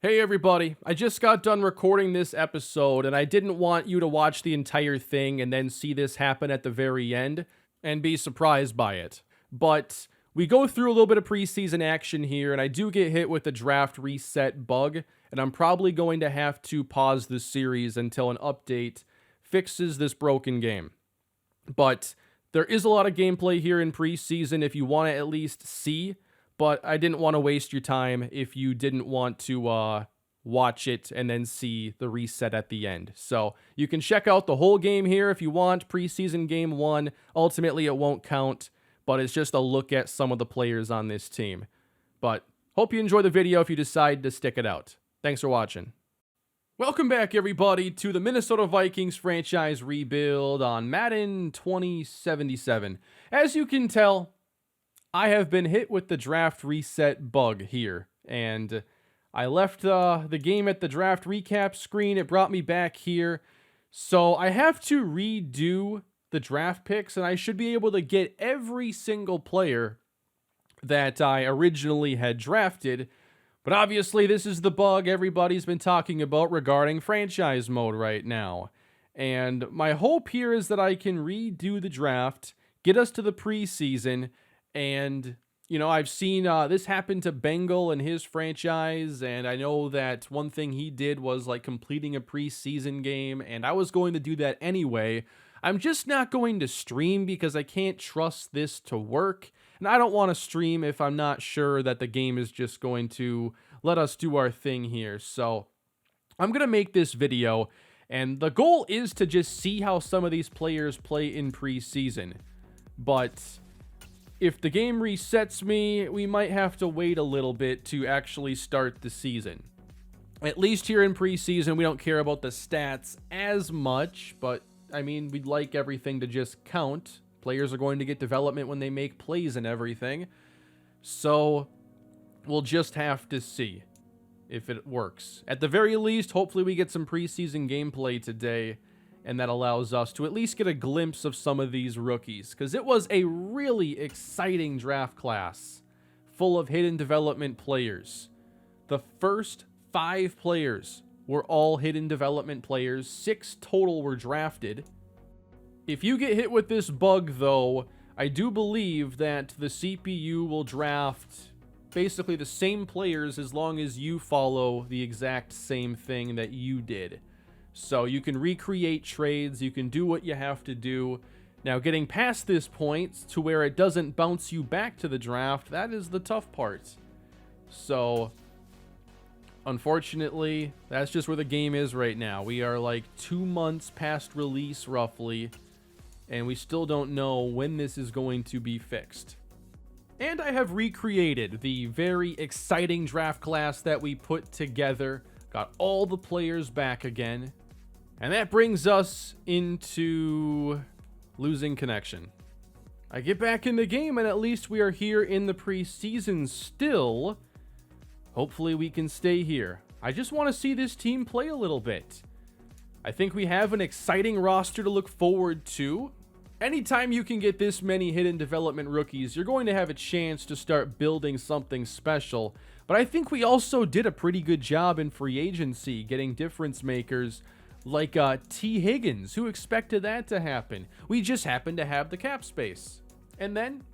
Hey everybody, I just got done recording this episode and I didn't want you to watch the entire thing and then see this happen at the very end and be surprised by it. But we go through a little bit of preseason action here and I do get hit with the draft reset bug, and I'm probably going to have to pause the series until an update fixes this broken game. But there is a lot of gameplay here in preseason if you want to at least see. But I didn't want to waste your time if you didn't want to watch it and then see the reset at the end. So you can check out the whole game here if you want. Preseason game 1. Ultimately, it won't count, but it's just a look at some of the players on this team. But hope you enjoy the video if you decide to stick it out. Thanks for watching. Welcome back, everybody, to the Minnesota Vikings franchise rebuild on Madden 2077. As you can tell, I have been hit with the draft reset bug here, and I left the game at the draft recap screen. It brought me back here, so I have to redo the draft picks, and I should be able to get every single player that I originally had drafted. But obviously, this is the bug everybody's been talking about regarding franchise mode right now. And my hope here is that I can redo the draft, get us to the preseason. And, you know, I've seen this happen to Bengal and his franchise, and I know that one thing he did was, like, completing a preseason game, and I was going to do that anyway. I'm just not going to stream because I can't trust this to work, and I don't want to stream if I'm not sure that the game is just going to let us do our thing here. So I'm going to make this video, and the goal is to just see how some of these players play in preseason. But if the game resets me, we might have to wait a little bit to actually start the season. At least here in preseason, we don't care about the stats as much, but I mean, we'd like everything to just count. Players are going to get development when they make plays and everything. So we'll just have to see if it works. At the very least, hopefully we get some preseason gameplay today, and that allows us to at least get a glimpse of some of these rookies, because it was a really exciting draft class full of hidden development players. The first 5 players were all hidden development players. 6 total were drafted. If you get hit with this bug, though, I do believe that the CPU will draft basically the same players as long as you follow the exact same thing that you did. So you can recreate trades, you can do what you have to do. Now, getting past this point to where it doesn't bounce you back to the draft, that is the tough part. So, unfortunately, that's just where the game is right now. We are like 2 months past release, roughly, and we still don't know when this is going to be fixed. And I have recreated the very exciting draft class that we put together. Got all the players back again. And that brings us into losing connection. I get back in the game, and at least we are here in the preseason still. Hopefully we can stay here. I just want to see this team play a little bit. I think we have an exciting roster to look forward to. Anytime you can get this many hidden development rookies, you're going to have a chance to start building something special. But I think we also did a pretty good job in free agency, getting difference makers like T. Higgins. Who expected that to happen? We just happened to have the cap space. And then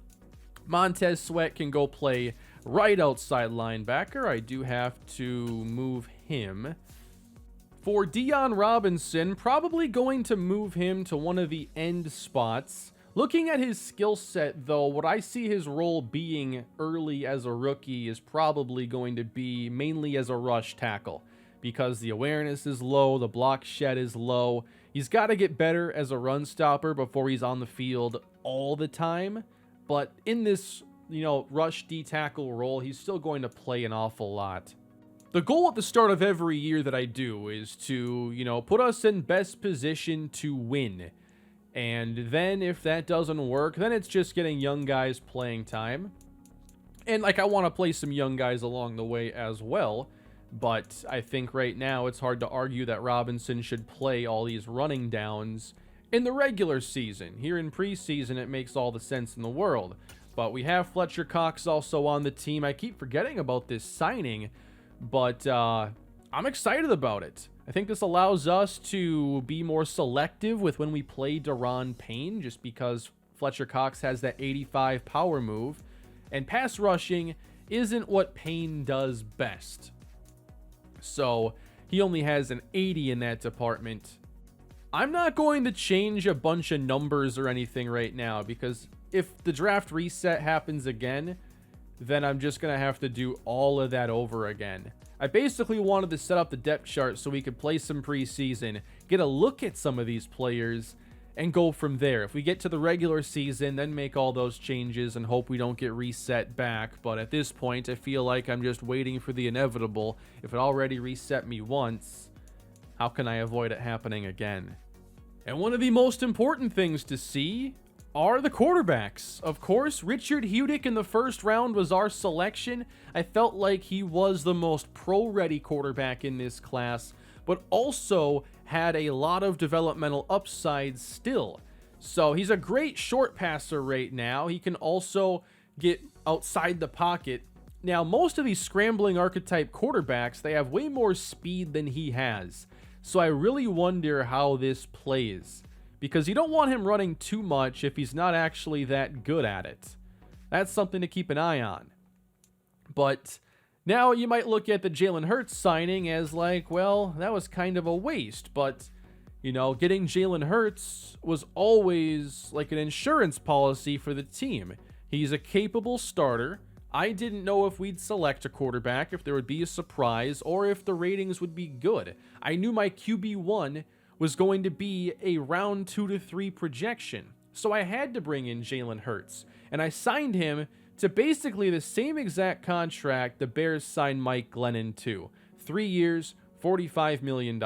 Montez Sweat can go play right outside linebacker. I do have to move him. For Dion Robinson, probably going to move him to one of the end spots. Looking at his skill set, though, what I see his role being early as a rookie is probably going to be mainly as a rush tackle, because the awareness is low, the block shed is low. He's got to get better as a run stopper before he's on the field all the time. But in this, rush D tackle role, he's still going to play an awful lot. The goal at the start of every year that I do is to, put us in best position to win. And then if that doesn't work, then it's just getting young guys playing time. And I want to play some young guys along the way as well. But I think right now it's hard to argue that Robinson should play all these running downs in the regular season. Here in preseason, it makes all the sense in the world. But we have Fletcher Cox also on the team. I keep forgetting about this signing. But I'm excited about it. I think this allows us to be more selective with when we play Daron Payne, just because Fletcher Cox has that 85 power move, and pass rushing isn't what Payne does best. So he only has an 80 in that department. I'm not going to change a bunch of numbers or anything right now, because if the draft reset happens again, then I'm just going to have to do all of that over again. I basically wanted to set up the depth chart so we could play some preseason, get a look at some of these players, and go from there. If we get to the regular season, then make all those changes and hope we don't get reset back. But at this point, I feel like I'm just waiting for the inevitable. If it already reset me once, how can I avoid it happening again? And one of the most important things to see are the quarterbacks. Of course, Richard Hudick in the first round was our selection. I felt like he was the most pro-ready quarterback in this class, but also had a lot of developmental upside still. So he's a great short passer right now. He can also get outside the pocket. Now, most of these scrambling archetype quarterbacks, they have way more speed than he has. So I really wonder how this plays, because you don't want him running too much if he's not actually that good at it. That's something to keep an eye on. But now you might look at the Jalen Hurts signing as like, well, that was kind of a waste. But, you know, getting Jalen Hurts was always like an insurance policy for the team. He's a capable starter. I didn't know if we'd select a quarterback, if there would be a surprise, or if the ratings would be good. I knew my QB1 was going to be a round 2 to 3 projection. So I had to bring in Jalen Hurts. And I signed him to basically the same exact contract the Bears signed Mike Glennon to. 3 years, $45 million.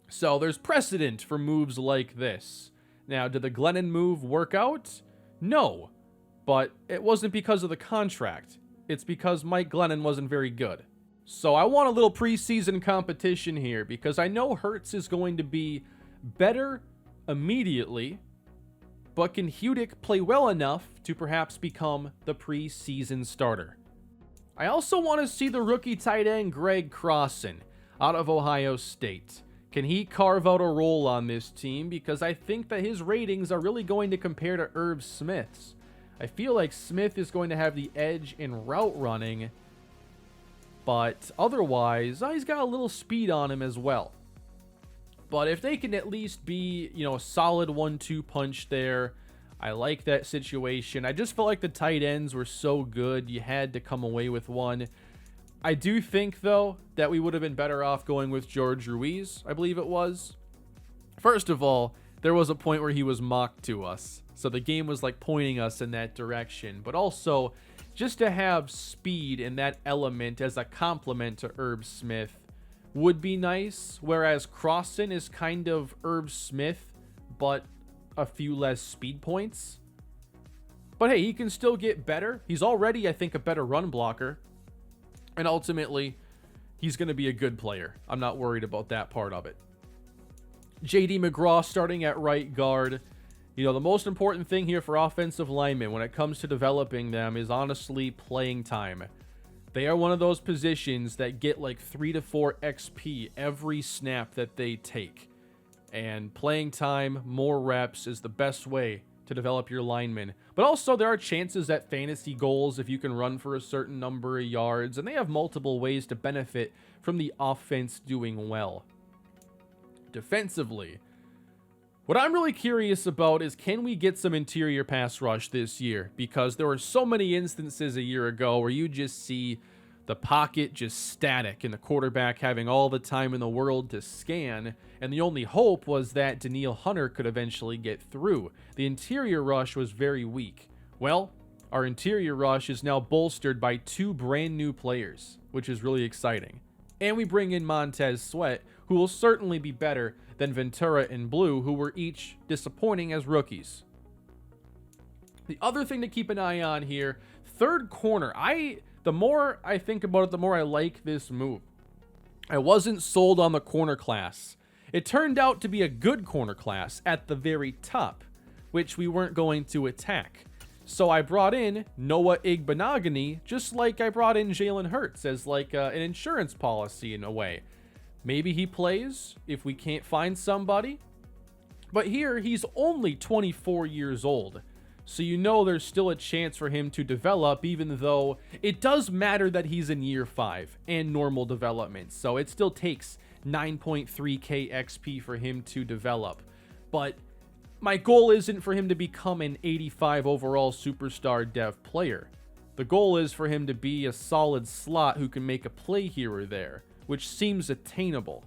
So there's precedent for moves like this. Now, did the Glennon move work out? No. But it wasn't because of the contract. It's because Mike Glennon wasn't very good. So I want a little preseason competition here, because I know Hurts is going to be better immediately, but can Hudick play well enough to perhaps become the preseason starter? I also want to see the rookie tight end Greg Crossan out of Ohio State. Can he carve out a role on this team? Because I think that his ratings are really going to compare to Irv Smith's. I feel like Smith is going to have the edge in route running, but otherwise, he's got a little speed on him as well. But if they can at least be, you know, a solid 1-2 punch there, I like that situation. I just felt like the tight ends were so good, you had to come away with one. I do think, though, that we would have been better off going with George Ruiz, I believe it was. First of all, there was a point where he was mocked to us, so the game was like pointing us in that direction. But also, just to have speed in that element as a complement to Irv Smith would be nice, whereas Crossan is kind of Irv Smith, but a few less speed points. But hey, he can still get better. He's already, I think, a better run blocker. And ultimately, he's going to be a good player. I'm not worried about that part of it. J.D. McGraw starting at right guard. You know, the most important thing here for offensive linemen when it comes to developing them is honestly playing time. They are one of those positions that get like 3 to 4 XP every snap that they take. And playing time, more reps is the best way to develop your linemen. But also there are chances at fantasy goals if you can run for a certain number of yards, and they have multiple ways to benefit from the offense doing well. Defensively, what I'm really curious about is, can we get some interior pass rush this year? Because there were so many instances a year ago where you just see the pocket just static and the quarterback having all the time in the world to scan, and the only hope was that Danielle Hunter could eventually get through. The interior rush was very weak. Well, our interior rush is now bolstered by 2 brand new players, which is really exciting. And we bring in Montez Sweat, who will certainly be better than Ventura and Blue, who were each disappointing as rookies. The other thing to keep an eye on here, third corner. The more I think about it, the more I like this move. I wasn't sold on the corner class. It turned out to be a good corner class at the very top, which we weren't going to attack. So I brought in Noah Igbenogany, just like I brought in Jalen Hurts as like an insurance policy in a way. Maybe he plays if we can't find somebody. But here, he's only 24 years old. So you know there's still a chance for him to develop, even though it does matter that he's in year 5 and normal development. So it still takes 9.3k XP for him to develop. But my goal isn't for him to become an 85 overall superstar dev player. The goal is for him to be a solid slot who can make a play here or there, which seems attainable.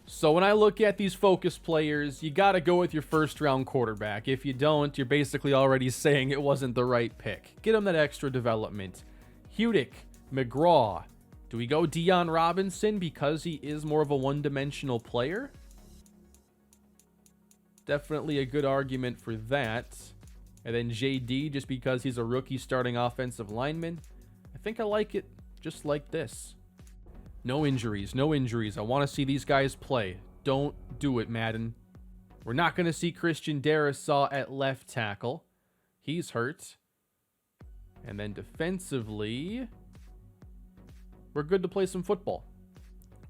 So when I look at these focus players, you got to go with your first round quarterback. If you don't, you're basically already saying it wasn't the right pick. Get him that extra development. Hudick, McGraw. Do we go Deion Robinson because he is more of a one-dimensional player? Definitely a good argument for that. And then JD just because he's a rookie starting offensive lineman. I think I like it just like this. No injuries, no injuries. I want to see these guys play. Don't do it, Madden. We're not going to see Christian Darrisaw at left tackle. He's hurt. And then defensively, we're good to play some football.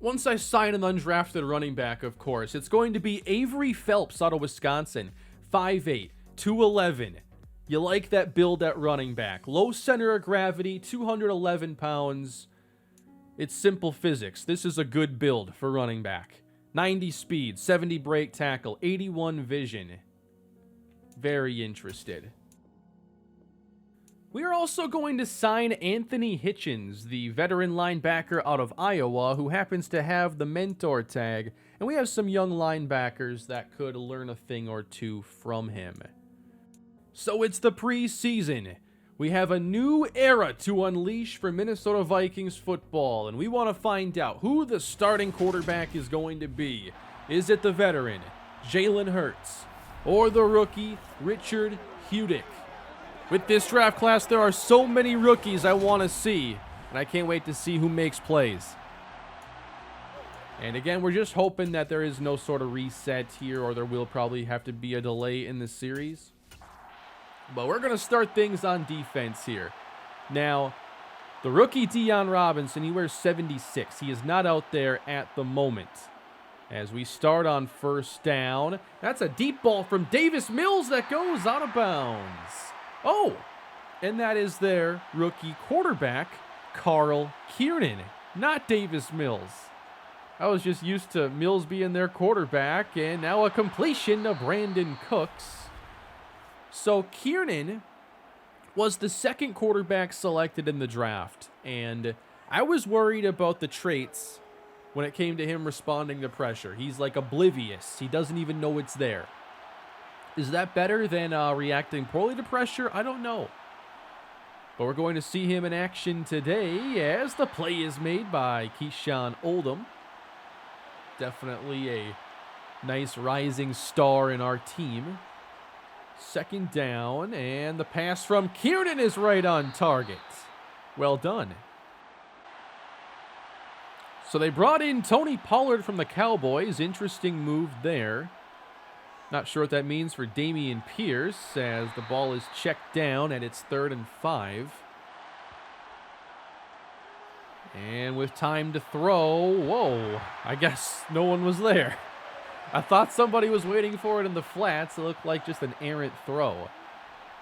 Once I sign an undrafted running back, of course, it's going to be Avery Phelps out of Wisconsin. 5'8", 211. You like that build at running back. Low center of gravity, 211 pounds. It's simple physics. This is a good build for running back. 90 speed, 70 break tackle, 81 vision. Very interested. We are also going to sign Anthony Hitchens, the veteran linebacker out of Iowa, who happens to have the mentor tag, and we have some young linebackers that could learn a thing or two from him. So it's the preseason. We have a new era to unleash for Minnesota Vikings football, and we want to find out who the starting quarterback is going to be. Is it the veteran, Jalen Hurts, or the rookie, Richard Hudick? With this draft class, there are so many rookies I want to see, and I can't wait to see who makes plays. And again, we're just hoping that there is no sort of reset here, or there will probably have to be a delay in the series. But we're going to start things on defense here. Now, the rookie Deion Robinson, he wears 76. He is not out there at the moment. As we start on first down, that's a deep ball from Davis Mills that goes out of bounds. Oh, and that is their rookie quarterback, Carl Kiernan, not Davis Mills. I was just used to Mills being their quarterback, and now a completion of Brandon Cooks. So Kiernan was the second quarterback selected in the draft, and I was worried about the traits when it came to him responding to pressure. He's like oblivious. He doesn't even know it's there. Is that better than reacting poorly to pressure? I don't know. But we're going to see him in action today as the play is made by Keyshawn Oldham. Definitely a nice rising star in our team. Second down, and the pass from Kiernan is right on target. Well done. So they brought in Tony Pollard from the Cowboys. Interesting move there. Not sure what that means for Dameon Pierce as the ball is checked down and it's 3rd and 5. And with time to throw, whoa, I guess no one was there. I thought somebody was waiting for it in the flats. It looked like just an errant throw.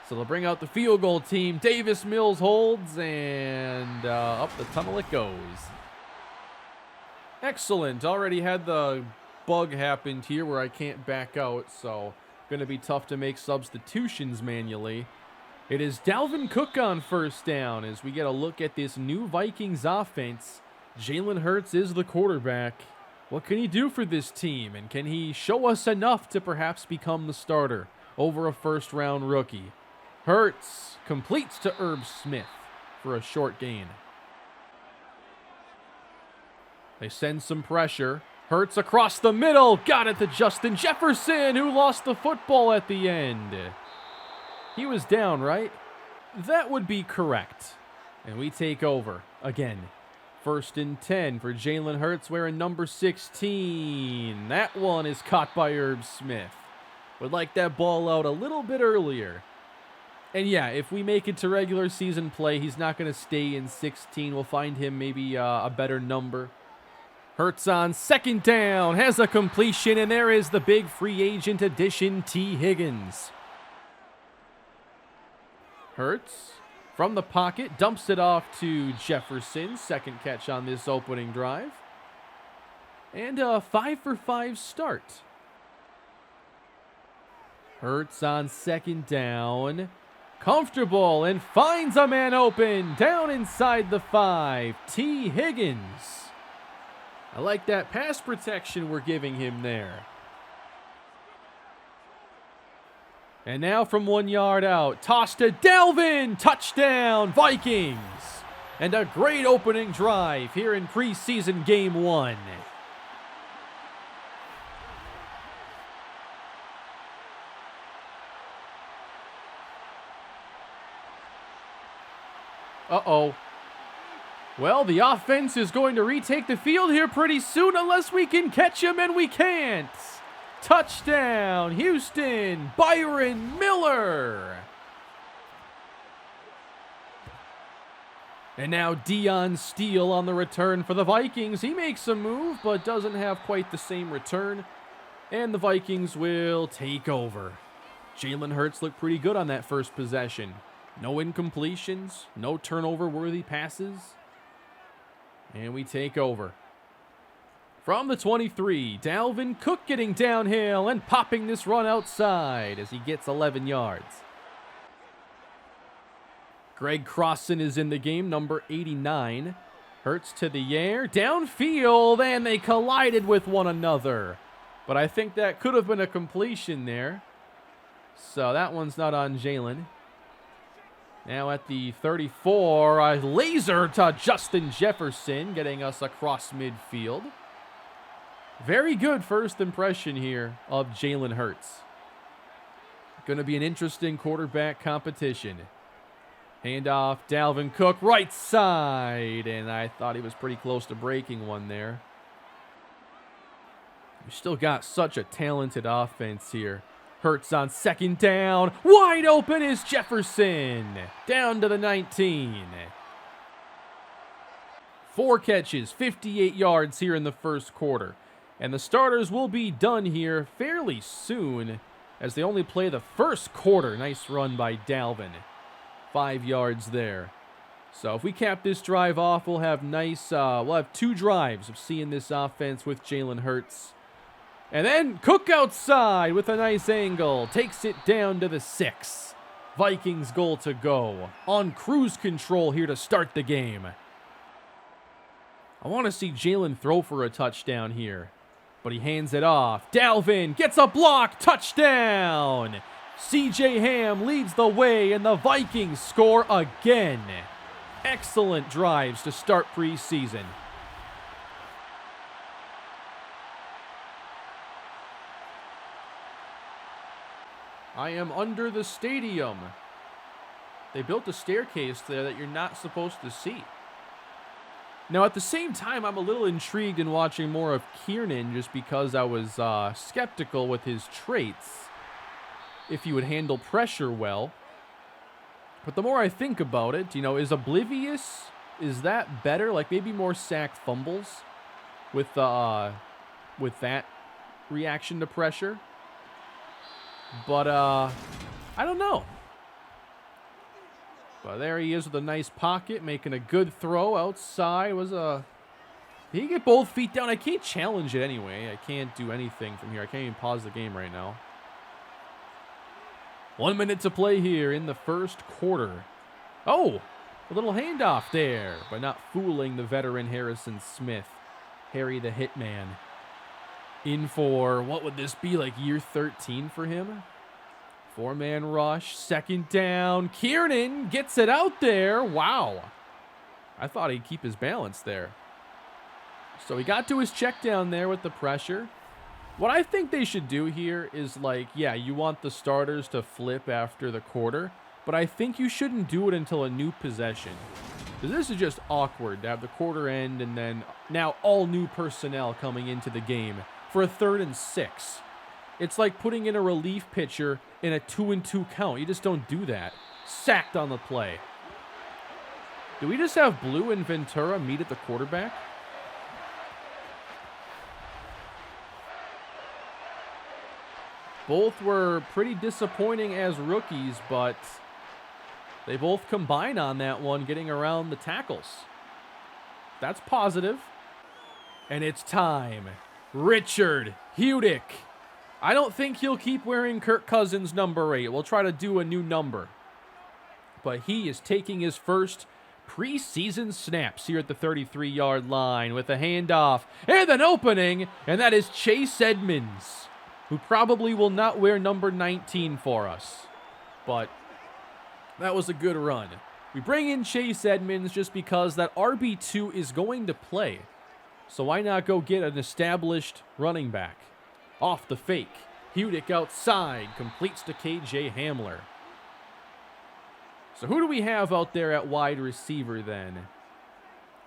So they'll bring out the field goal team. Davis Mills holds, and up the tunnel it goes. Excellent. Already had the bug happened here where I can't back out, so going to be tough to make substitutions manually. It is Dalvin Cook on first down as we get a look at this new Vikings offense. Jalen Hurts is the quarterback. What can he do for this team, and can he show us enough to perhaps become the starter over a first-round rookie? Hurts completes to Herb Smith for a short gain. They send some pressure. Hurts across the middle, got it to Justin Jefferson, who lost the football at the end. He was down, right? That would be correct. And we take over again. 1st and 10 for Jalen Hurts wearing number 16. That one is caught by Herb Smith. Would like that ball out a little bit earlier. And yeah, if we make it to regular season play, he's not going to stay in 16. We'll find him maybe a better number. Hurts on second down, has a completion, and there is the big free agent addition, T. Higgins. Hurts from the pocket, dumps it off to Jefferson. Second catch on this opening drive. And a 5-for-5 start. Hurts on second down. Comfortable and finds a man open down inside the 5. T. Higgins. I like that pass protection we're giving him there. And now from 1 yard out, toss to Dalvin, touchdown Vikings. And a great opening drive here in preseason game 1. Uh-oh. Well, the offense is going to retake the field here pretty soon unless we can catch him, and we can't. Touchdown, Houston, Byron Miller. And now Dion Steele on the return for the Vikings. He makes a move, but doesn't have quite the same return. And the Vikings will take over. Jalen Hurts looked pretty good on that first possession. No incompletions, no turnover-worthy passes. And we take over. From the 23, Dalvin Cook getting downhill and popping this run outside as he gets 11 yards. Greg Crossan is in the game, number 89. Hurts to the air, downfield, and they collided with one another. But I think that could have been a completion there. So that one's not on Jalen. Now at the 34, a laser to Justin Jefferson, getting us across midfield. Very good first impression here of Jalen Hurts. Going to be an interesting quarterback competition. Handoff, Dalvin Cook, right side. And I thought he was pretty close to breaking one there. We still got such a talented offense here. Hurts on second down. Wide open is Jefferson. Down to the 19. 4 catches, 58 yards here in the first quarter. And the starters will be done here fairly soon as they only play the first quarter. Nice run by Dalvin. 5 yards there. So if we cap this drive off, we'll have 2 drives of seeing this offense with Jalen Hurts. And then Cook outside with a nice angle. Takes it down to the 6. Vikings goal to go. On cruise control here to start the game. I want to see Jalen throw for a touchdown here. But he hands it off. Dalvin gets a block. Touchdown. CJ Ham leads the way and the Vikings score again. Excellent drives to start preseason. I am under the stadium. They built a staircase there that you're not supposed to see. Now, at the same time, I'm a little intrigued in watching more of Kiernan just because I was skeptical with his traits. If he would handle pressure well. But the more I think about it, is Oblivious, is that better? Like maybe more sack fumbles with that reaction to pressure? But, I don't know. But there he is with a nice pocket, making a good throw outside. Did he get both feet down? I can't challenge it anyway. I can't do anything from here. I can't even pause the game right now. 1 minute to play here in the first quarter. Oh, a little handoff there, but not fooling the veteran Harrison Smith. Harry the Hitman. In for, what would this be, like year 13 for him? 4-man rush, second down. Kiernan gets it out there. Wow. I thought he'd keep his balance there. So he got to his check down there with the pressure. What I think they should do here is you want the starters to flip after the quarter, but I think you shouldn't do it until a new possession. Because this is just awkward to have the quarter end and then now all new personnel coming into the game for a 3rd and 6. It's like putting in a relief pitcher in a 2-and-2 count. You just don't do that. Sacked on the play. Do we just have Blue and Ventura meet at the quarterback? Both were pretty disappointing as rookies, but they both combine on that one, getting around the tackles. That's positive. And it's time. Richard Hudick. I don't think he'll keep wearing Kirk Cousins' number 8. We'll try to do a new number. But he is taking his first preseason snaps here at the 33-yard line with a handoff and an opening, and that is Chase Edmonds, who probably will not wear number 19 for us. But that was a good run. We bring in Chase Edmonds just because that RB2 is going to play. So why not go get an established running back? Off the fake. Hudick outside. Completes to KJ Hamler. So who do we have out there at wide receiver then?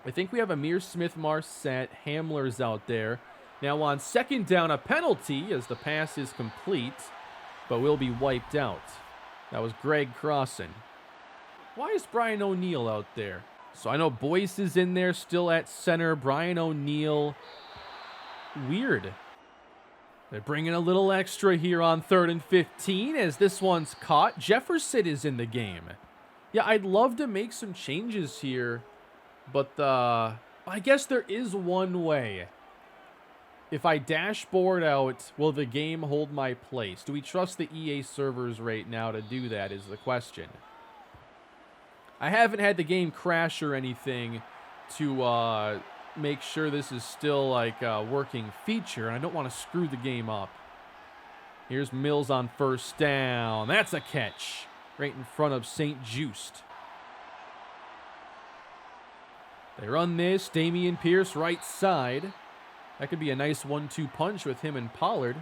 I think we have Amir Smith-Marset. Hamler's out there. Now on second down, a penalty as the pass is complete, but will be wiped out. That was Greg Crossan. Why is Brian O'Neill out there? So I know Boyce is in there still at center. Brian O'Neill. Weird. They're bringing a little extra here on 3rd and 15 as this one's caught. Jefferson is in the game. Yeah, I'd love to make some changes here, but I guess there is one way. If I dashboard out, will the game hold my place? Do we trust the EA servers right now to do that is the question. I haven't had the game crash or anything to make sure this is still like a working feature, and I don't want to screw the game up. Here's Mills on first down. That's a catch right in front of St. Just. They run this. Dameon Pierce right side. That could be a nice 1-2 punch with him and Pollard.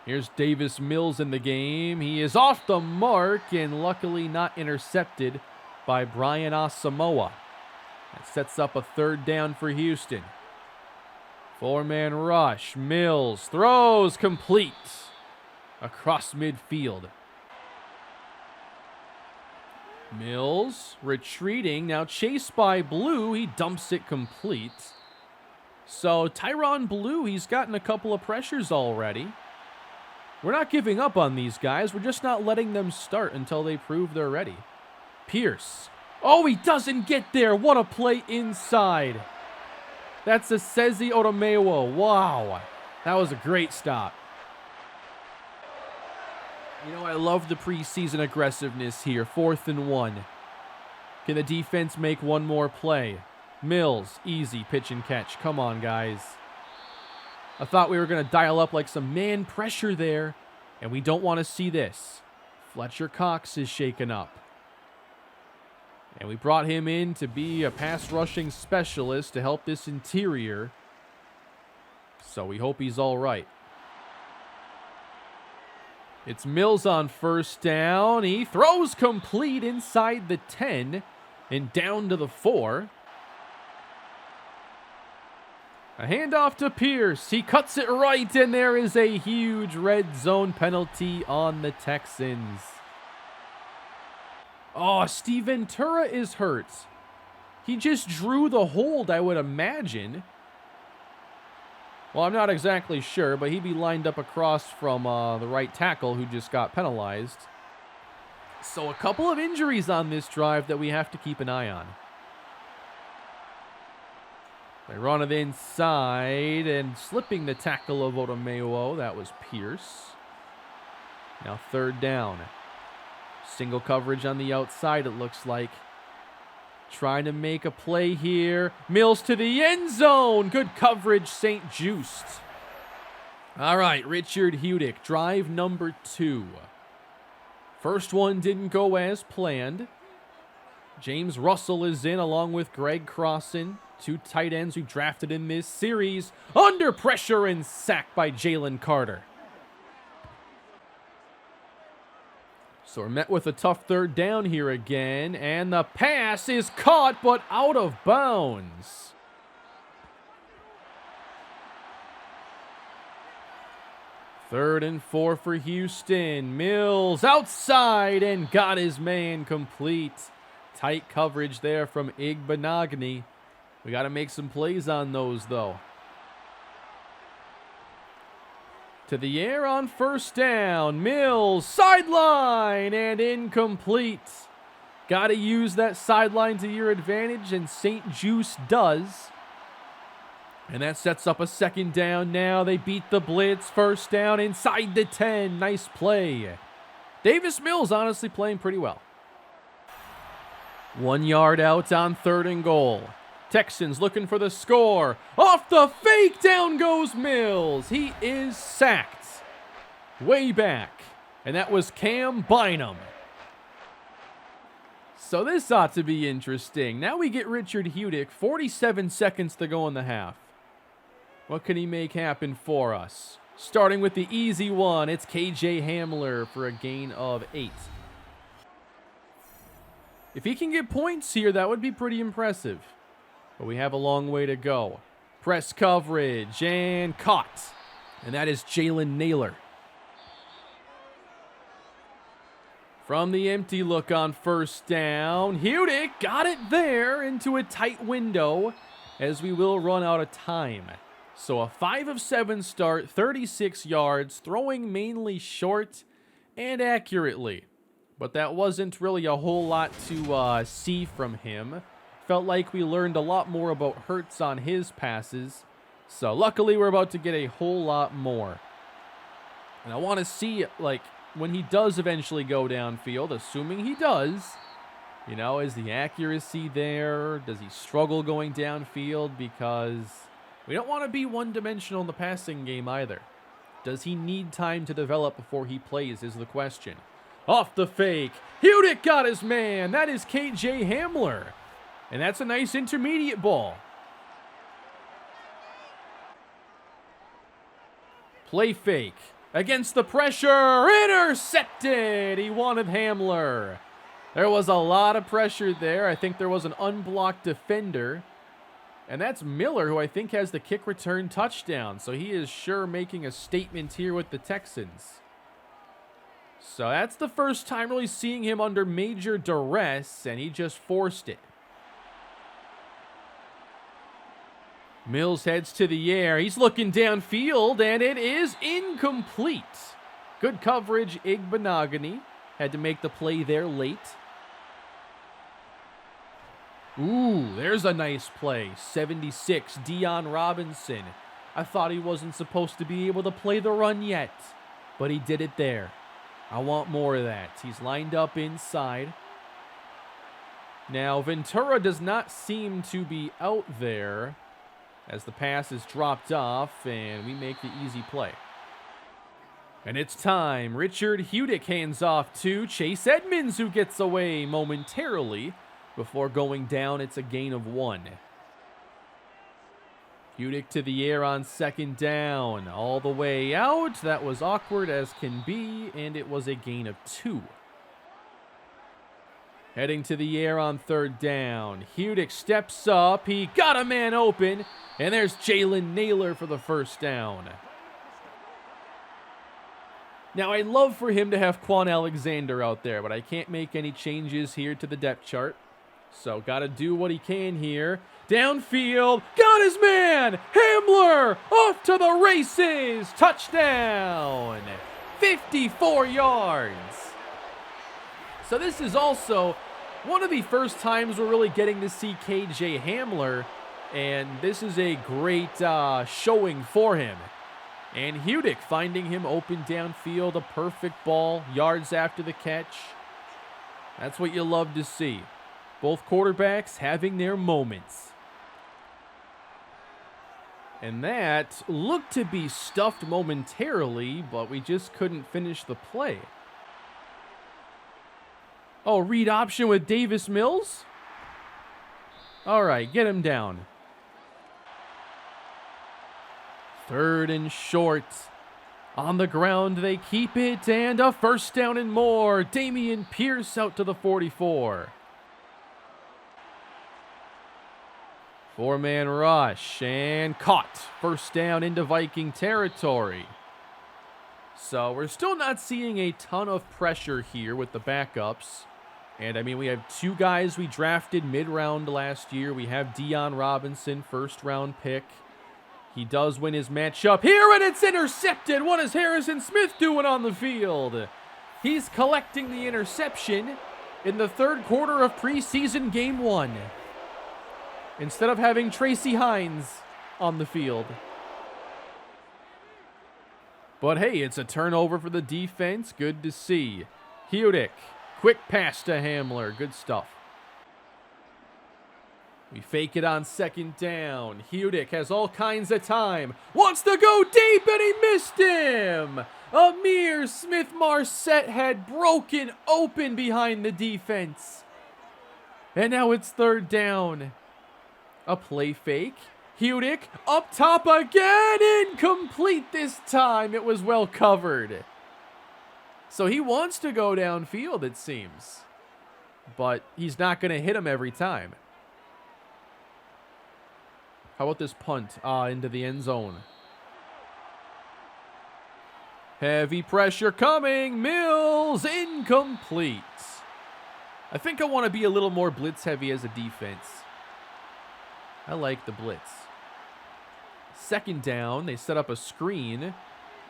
Here's Davis Mills in the game. He is off the mark and luckily not intercepted by Brian Asamoah. That sets up a 3rd down for Houston. 4-man rush. Mills throws complete across midfield. Mills retreating, now chased by Blue. He dumps it complete. So Tyron Blue, he's gotten a couple of pressures already. We're not giving up on these guys. We're just not letting them start until they prove they're ready. Pierce. Oh, he doesn't get there. What a play inside. That's a Sezi Otomewo. Wow. That was a great stop. You know, I love the preseason aggressiveness here. 4th and 1. Can the defense make one more play? Mills, easy pitch and catch. Come on, guys. I thought we were going to dial up like some man pressure there, and we don't want to see this. Fletcher Cox is shaken up. And we brought him in to be a pass rushing specialist to help this interior. So we hope he's all right. It's Mills on first down. He throws complete inside the 10 and down to the 4. A handoff to Pierce. He cuts it right, and there is a huge red zone penalty on the Texans. Oh, Steve Ventura is hurt. He just drew the hold, I would imagine. Well, I'm not exactly sure, but he'd be lined up across from the right tackle who just got penalized. So a couple of injuries on this drive that we have to keep an eye on. They run it inside and slipping the tackle of Otomewo. That was Pierce. Now 3rd down. Single coverage on the outside, it looks like. Trying to make a play here. Mills to the end zone. Good coverage, St. Just. All right, Richard Hudick, drive number 2. First one didn't go as planned. James Russell is in along with Greg Crossan. 2 tight ends we drafted in this series. Under pressure and sacked by Jalen Carter. So we're met with a tough 3rd down here again, and the pass is caught but out of bounds. 3rd and 4 for Houston. Mills outside and got his man complete. Tight coverage there from Igbenogany. We got to make some plays on those, though. To the air on 1st down. Mills, sideline, and incomplete. Got to use that sideline to your advantage, and St. Juice does. And that sets up a 2nd down now. They beat the blitz. 1st down inside the 10. Nice play. Davis Mills honestly playing pretty well. 1 yard out on 3rd and goal. Texans looking for the score. Off the fake, down goes Mills. He is sacked. Way back. And that was Cam Bynum. So this ought to be interesting. Now we get Richard Hudick. 47 seconds to go in the half. What can he make happen for us? Starting with the easy one, it's KJ Hamler for a gain of 8. If he can get points here, that would be pretty impressive. But we have a long way to go. Press coverage and caught. And that is Jalen Naylor. From the empty look on 1st down, Hudick got it there into a tight window as we will run out of time. So a 5 of 7 start, 36 yards, throwing mainly short and accurately. But that wasn't really a whole lot to see from him. Felt like we learned a lot more about Hurts on his passes. So luckily we're about to get a whole lot more. And I want to see, like, when he does eventually go downfield, assuming he does, you know, is the accuracy there? Does he struggle going downfield? Because we don't want to be one-dimensional in the passing game either. Does he need time to develop before he plays is the question. Off the fake. Hudick got his man. That is KJ Hamler. And that's a nice intermediate ball. Play fake. Against the pressure. Intercepted. He wanted Hamler. There was a lot of pressure there. I think there was an unblocked defender. And that's Miller, who I think has the kick return touchdown. So he is sure making a statement here with the Texans. So that's the first time really seeing him under major duress, and he just forced it. Mills heads to the air. He's looking downfield, and it is incomplete. Good coverage, Igbenogany. Had to make the play there late. Ooh, there's a nice play. 76, Dion Robinson. I thought he wasn't supposed to be able to play the run yet, but he did it there. I want more of that. He's lined up inside. Now, Ventura does not seem to be out there as the pass is dropped off, and we make the easy play. And it's time. Richard Hudick hands off to Chase Edmonds, who gets away momentarily. Before going down, it's a gain of 1. Hudick to the air on 2nd down. All the way out. That was awkward as can be, and it was a gain of 2. Heading to the air on 3rd down. Hudick steps up. He got a man open, and there's Jalen Naylor for the 1st down. Now, I'd love for him to have Quan Alexander out there, but I can't make any changes here to the depth chart. So, got to do what he can here. Downfield, got his man! Hamler, off to the races! Touchdown! 54 yards! So this is also one of the first times we're really getting to see KJ Hamler, and this is a great showing for him. And Hudick finding him open downfield, a perfect ball, yards after the catch. That's what you love to see. Both quarterbacks having their moments. And that looked to be stuffed momentarily, but we just couldn't finish the play. Oh, read option with Davis Mills? All right, get him down. 3rd and short. On the ground, they keep it, and a 1st down and more. Damian Pierce out to the 44. 4-man rush, and caught. 1st down into Viking territory. So we're still not seeing a ton of pressure here with the backups. And I mean, we have two guys we drafted mid-round last year. We have Deion Robinson, first-round pick. He does win his matchup here, and it's intercepted. What is Harrison Smith doing on the field? He's collecting the interception in the third quarter of preseason game 1. Instead of having Tracy Hines on the field. But hey, it's a turnover for the defense. Good to see. Hudick. Quick pass to Hamler. Good stuff. We fake it on second down. Hudick has all kinds of time. Wants to go deep, and he missed him. Amir Smith-Marset had broken open behind the defense. And now it's third down. A play fake. Hudick up top again. Incomplete this time. It was well covered. So he wants to go downfield, it seems. But he's not going to hit him every time. How about this punt? Into the end zone. Heavy pressure coming. Mills, incomplete. I think I want to be a little more blitz heavy as a defense. I like the blitz. Second down, they set up a screen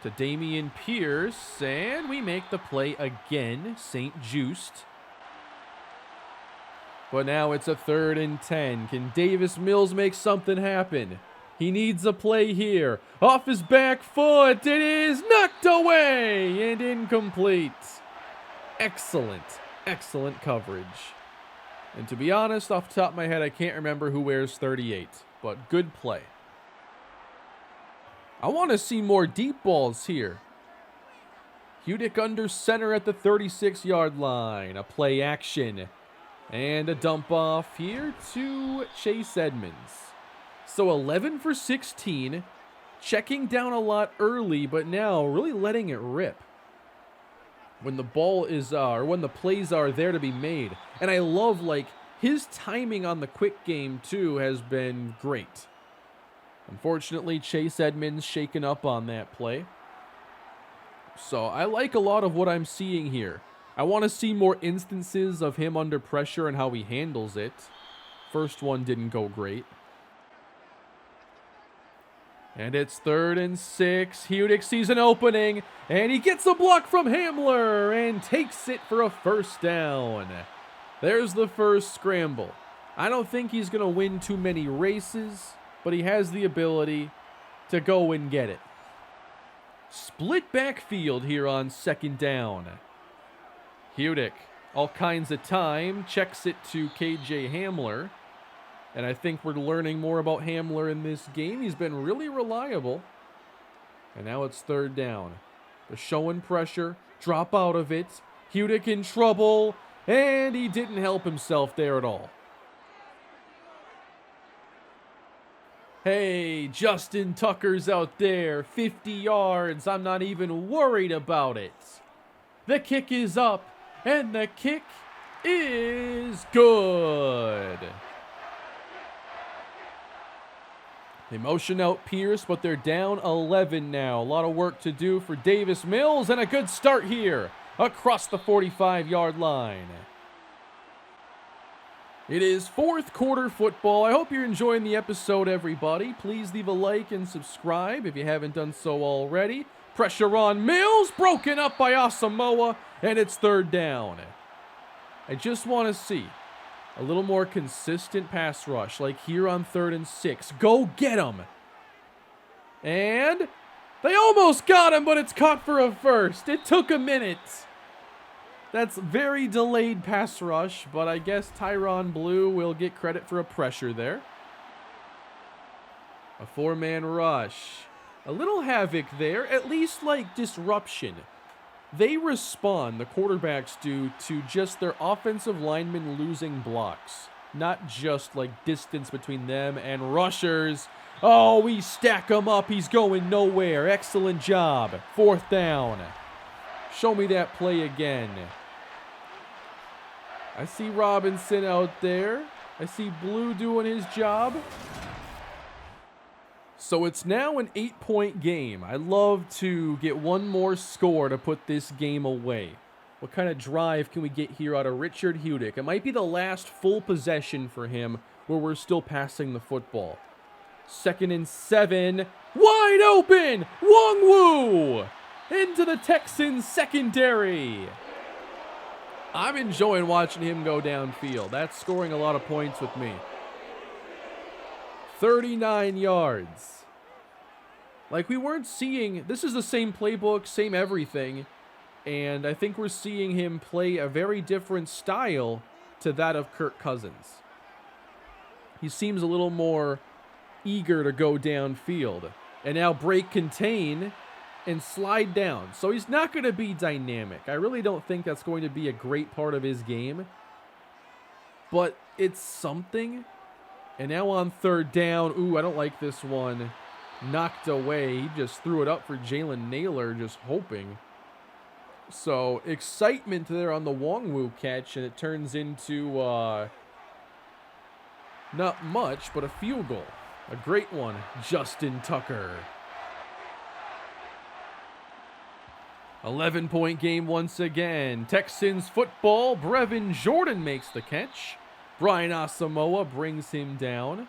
to Dameon Pierce, and we make the play again. St. Just. But now it's a 3rd and 10. Can Davis Mills make something happen? He needs a play here. Off his back foot. It is knocked away and incomplete. Excellent, excellent coverage. And to be honest, off the top of my head, I can't remember who wears 38. But good play. I want to see more deep balls here. Hudick under center at the 36-yard line. A play action. And a dump off here to Chase Edmonds. So 11 for 16. Checking down a lot early, but now really letting it rip. When the ball is, or when the plays are there to be made. And I love, like, his timing on the quick game, too, has been great. Unfortunately, Chase Edmonds shaken up on that play. So I like a lot of what I'm seeing here. I want to see more instances of him under pressure and how he handles it. First one didn't go great. And it's 3rd and 6. Hudick sees an opening, and he gets a block from Hamler and takes it for a first down. There's the first scramble. I don't think he's going to win too many races, but he has the ability to go and get it. Split backfield here on 2nd down. Hudick, all kinds of time, checks it to KJ Hamler. And I think we're learning more about Hamler in this game. He's been really reliable. And now it's 3rd down. They're showing pressure, drop out of it. Hudick in trouble, and he didn't help himself there at all. Hey, Justin Tucker's out there, 50 yards. I'm not even worried about it. The kick is up, and the kick is good. They motion out Pierce, but they're down 11 now. A lot of work to do for Davis Mills, and a good start here across the 45-yard line. It is 4th quarter football. I hope you're enjoying the episode, everybody. Please leave a like and subscribe if you haven't done so already. Pressure on Mills, broken up by Asamoah, and it's 3rd down. I just want to see a little more consistent pass rush, like here on 3rd and 6. Go get him. And they almost got him, but it's caught for a first. It took a minute. That's very delayed pass rush, but I guess Tyron Blue will get credit for a pressure there. A 4-man rush. A little havoc there, at least like disruption. They respond, the quarterbacks do, to just their offensive linemen losing blocks. Not just like distance between them and rushers. Oh, we stack him up. He's going nowhere. Excellent job. 4th down. Show me that play again. I see Robinson out there. I see Blue doing his job. So it's now an 8-point game. I love to get one more score to put this game away. What kind of drive can we get here out of Richard Hudick? It might be the last full possession for him where we're still passing the football. 2nd and 7. Wide open! Wong-Woo! Into the Texans secondary. I'm enjoying watching him go downfield. That's scoring a lot of points with me. 39 yards. Like, we weren't seeing... This is the same playbook, same everything. And I think we're seeing him play a very different style to that of Kirk Cousins. He seems a little more eager to go downfield. And now break contain and slide down. So he's not going to be dynamic. I really don't think that's going to be a great part of his game. But it's something. And now on 3rd down. Ooh, I don't like this one. Knocked away. He just threw it up for Jalen Naylor, just hoping. So, excitement there on the Wong-Woo catch, and it turns into, not much, but a field goal. A great one, Justin Tucker. 11-point game once again. Texans football. Brevin Jordan makes the catch. Brian Asamoah brings him down.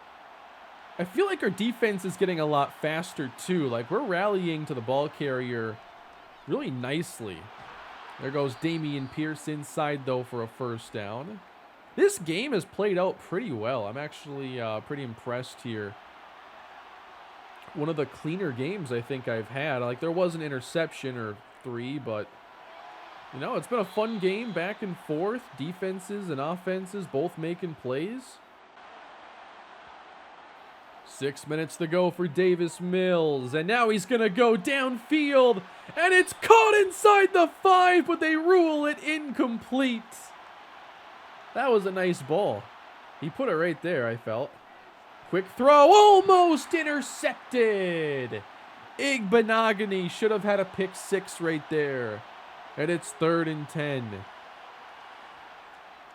I feel like our defense is getting a lot faster, too. Like, we're rallying to the ball carrier really nicely. There goes Dameon Pierce inside, though, for a 1st down. This game has played out pretty well. I'm actually pretty impressed here. One of the cleaner games I think I've had. Like, there was an interception or 3, but, you know, it's been a fun game, back and forth. Defenses and offenses both making plays. 6 minutes to go for Davis Mills, and now he's going to go downfield, and it's caught inside the 5, but they rule it incomplete. That was a nice ball. He put it right there, I felt. Quick throw, almost intercepted. Igbenogany should have had a pick 6 right there, and it's 3rd and 10.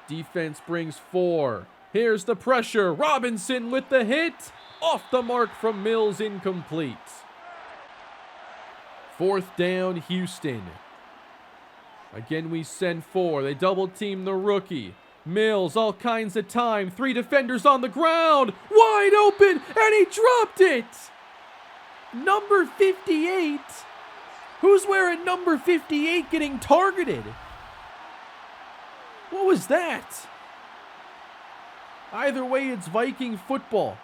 Defense brings 4. Here's the pressure. Robinson with the hit. Off the mark from Mills, incomplete. 4th down, Houston. Again, we send 4. They double team the rookie. Mills, all kinds of time. 3 defenders on the ground. Wide open, and he dropped it. Number 58. Who's wearing number 58 getting targeted? What was that? Either way, it's Viking football.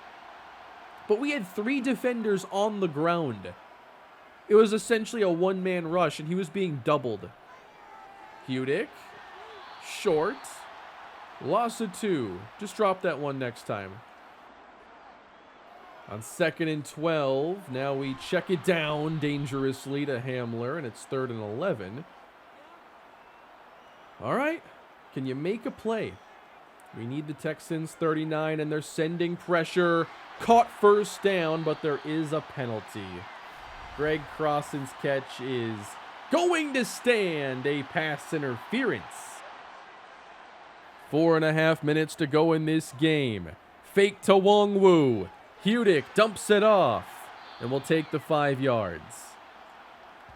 But we had 3 defenders on the ground. It was essentially a one-man rush, and he was being doubled. Hudick. Short. Loss of 2. Just drop that one next time. On 2nd and 12, now we check it down dangerously to Hamler, and it's 3rd and 11. All right. Can you make a play? We need the Texans 39, and they're sending pressure. Caught 1st down, but there is a penalty. Greg Crossan's catch is going to stand. A pass interference. 4.5 minutes to go in this game. Fake to Wong-Woo. Hudick dumps it off, and we'll take the 5 yards.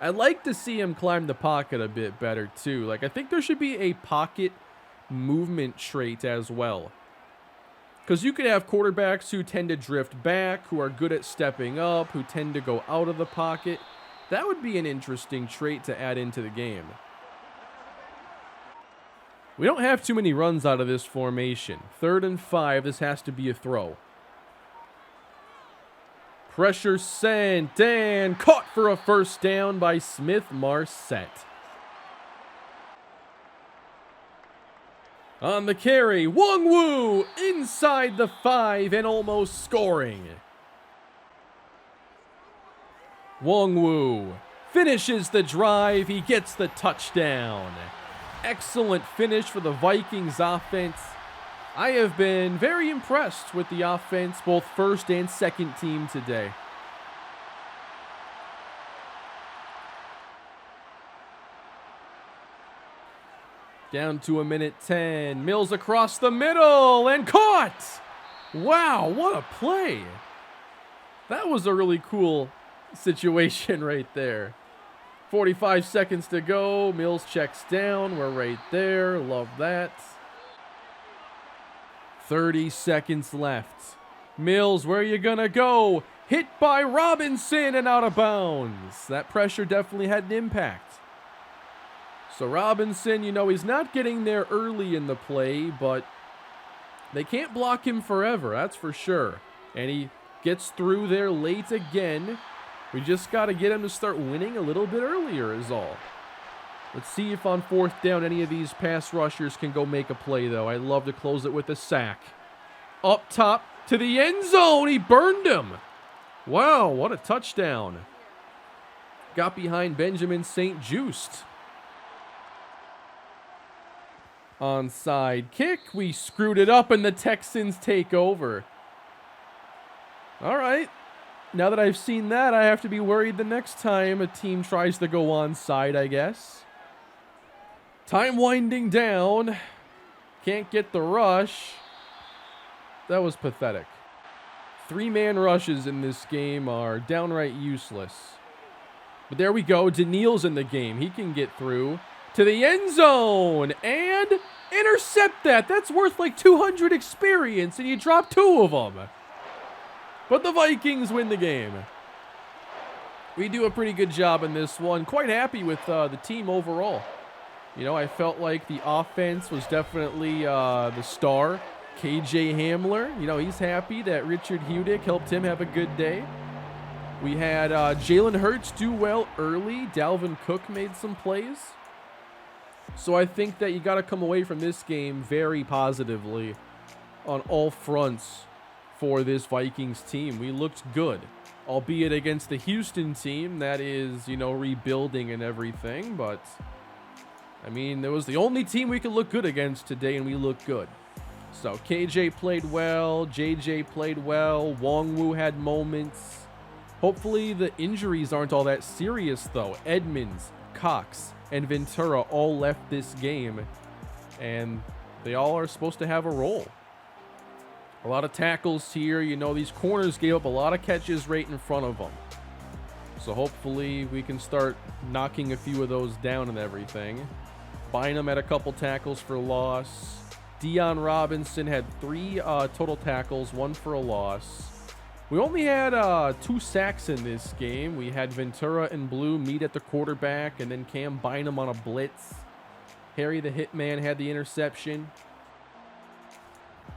I'd like to see him climb the pocket a bit better, too. Like, I think there should be a pocket movement trait as well. Because you could have quarterbacks who tend to drift back, who are good at stepping up, who tend to go out of the pocket. That would be an interesting trait to add into the game. We don't have too many runs out of this formation. 3rd and 5, this has to be a throw. Pressure sent, and caught for a 1st down by Smith-Marset. On the carry, Wong-Woo inside the 5 and almost scoring. Wong-Woo finishes the drive. He gets the touchdown. Excellent finish for the Vikings offense. I have been very impressed with the offense, both 1st and 2nd team today. Down to 1:10. Mills across the middle and caught. Wow, what a play. That was a really cool situation right there. 45 seconds to go. Mills checks down. We're right there. Love that. 30 seconds left. Mills, where are you gonna go? Hit by Robinson and out of bounds. That pressure definitely had an impact. So Robinson, you know, he's not getting there early in the play, but they can't block him forever, that's for sure. And he gets through there late again. We just got to get him to start winning a little bit earlier is all. Let's see if on fourth down any of these pass rushers can go make a play, though. I'd love to close it with a sack. Up top to the end zone. He burned him. Wow, what a touchdown. Got behind Benjamin St-Juste. Onside kick. We screwed it up, and the Texans take over. All right. Now that I've seen that, I have to be worried the next time a team tries to go onside, I guess. Time winding down. Can't get the rush. That was pathetic. 3-man rushes in this game are downright useless. But there we go. Daniil's in the game. He can get through to the end zone and intercept that. That's worth like 200 experience, and you drop 2 of them. But the Vikings win the game. We do a pretty good job in this one. Quite happy with the team overall. You know, I felt like the offense was definitely the star. KJ Hamler, you know, he's happy that Richard Hudick helped him have a good day. We had Jalen Hurts do well early. Dalvin Cook made some plays. So I think that you got to come away from this game very positively on all fronts for this Vikings team. We looked good, albeit against the Houston team that is, you know, rebuilding and everything. But, I mean, it was the only team we could look good against today, and we looked good. So KJ played well. JJ played well. Wongwu had moments. Hopefully the injuries aren't all that serious, though. Edmonds, Cox, and Ventura all left this game, and they all are supposed to have a role. A lot of tackles here. You know, these corners gave up a lot of catches right in front of them. So hopefully we can start knocking a few of those down and everything. Bynum had a couple tackles for loss. Dion Robinson had 3 total tackles, 1 for a loss. We only had 2 sacks in this game. We had Ventura and Blue meet at the quarterback, and then Cam Bynum on a blitz. Harry the Hitman had the interception.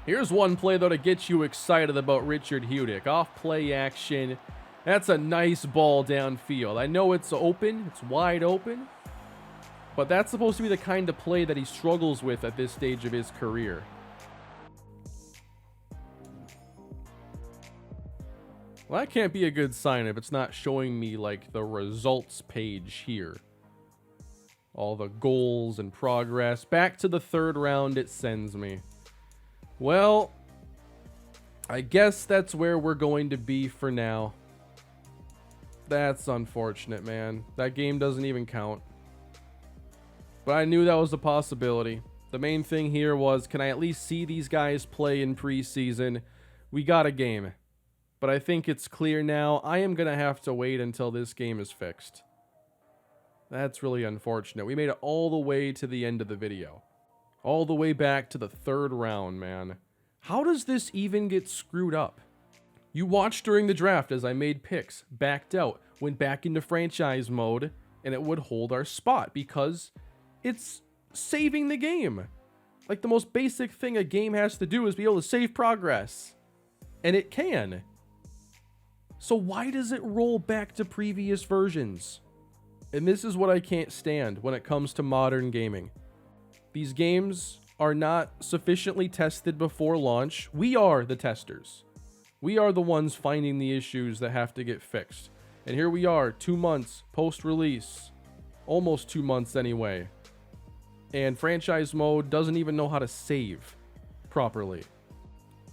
Here's one play, though, to get you excited about Richard Hudick. Off play action. That's a nice ball downfield. I know it's open. It's wide open. But that's supposed to be the kind of play that he struggles with at this stage of his career. Well, that can't be a good sign if it's not showing me, like, the results page here. All the goals and progress. Back to the 3rd round it sends me. Well, I guess that's where we're going to be for now. That's unfortunate, man. That game doesn't even count. But I knew that was a possibility. The main thing here was, can I at least see these guys play in preseason? We got a game. But I think it's clear now. I am going to have to wait until this game is fixed. That's really unfortunate. We made it all the way to the end of the video. All the way back to the 3rd round, man. How does this even get screwed up? You watched during the draft as I made picks, backed out, went back into franchise mode, and it would hold our spot because it's saving the game. Like, the most basic thing a game has to do is be able to save progress. And it can. So why does it roll back to previous versions? And this is what I can't stand when it comes to modern gaming. These games are not sufficiently tested before launch. We are the testers. We are the ones finding the issues that have to get fixed. And here we are, 2 months post-release. Almost 2 months anyway. And franchise mode doesn't even know how to save properly.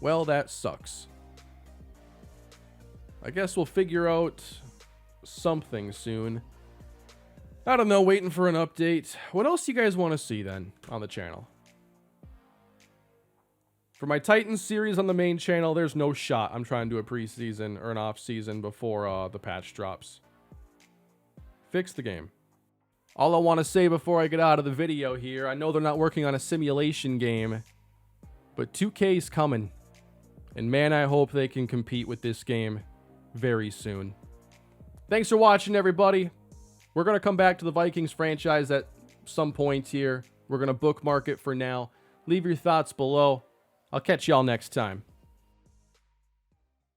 Well, that sucks. I guess we'll figure out something soon. I don't know, waiting for an update. What else do you guys want to see then on the channel? For my Titans series on the main channel, there's no shot I'm trying to do a preseason or an off-season before the patch drops. Fix the game. All I want to say before I get out of the video here, I know they're not working on a simulation game, but 2K's coming. And man, I hope they can compete with this game very soon. Thanks for watching, everybody. We're going to come back to the Vikings franchise at some point here. We're going to bookmark it for now. Leave your thoughts below. I'll catch y'all next time.